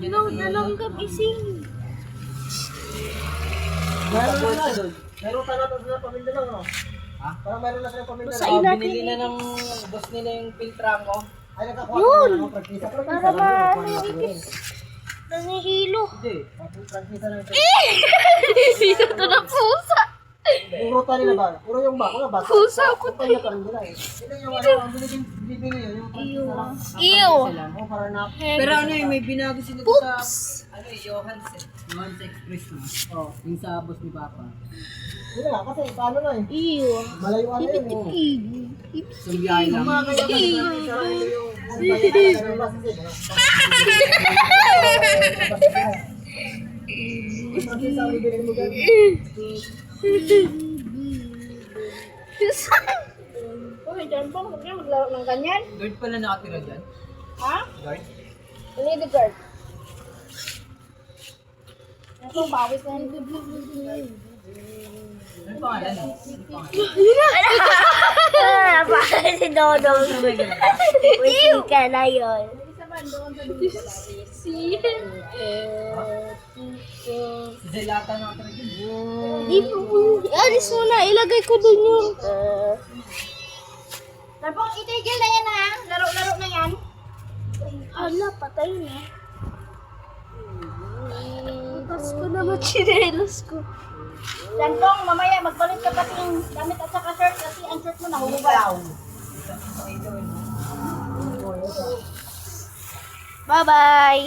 Load na lang gising. Meron na doon. Meron pa natin sila pamilya lang, no? Ha? Parang meron na sila pamilya lang. Basahin natin. Binili na ng boss nila yung filtramo. Ay, nakakuha Yun! ng prangkisa. Para maano yung ipis. Nanihilo. Hindi. Prangkisa na ito. Dito to na pusa. Yung ruta nila ba? Puro yung bako na bako. Pusa ko Kapag na parang nila eh. Sila yung ano, ang bibili yun. Yung prangkisa lang. Ew. Oo, para na. Pero ano eh, may binago sila Poops. sa, ano eh, Johans Express na. Oo. Yung sa boss ni Papa. Sila nga, kasi paano na eh. Ew. Malayuan na yun. Ew. Sa biyahe lang. Mga kaya kasi sarang nila yung bayan na ng prangkisa ang bibili mo dyan. Uy, dyan po, huwag na maglaro ng ganyan. Guard pala nakatira dyan. Ha? Guard? Hindi the guard. Ako, bawis na yun. Ano pangalan? Ano pangalan? Bakit si Dodong? Wait ka na yun. Si Zelata nakatira dyan. Alis mo na, ilagay ko dun yung... Labong, itigil na yan ha. Laro-laro na yan. Hala, patay na. Tapos ko naman chinelos ko. Lantong, mamaya magpalit ka pati yung damit at saka shirt kasi ang shirt mo nahubad. Bye-bye!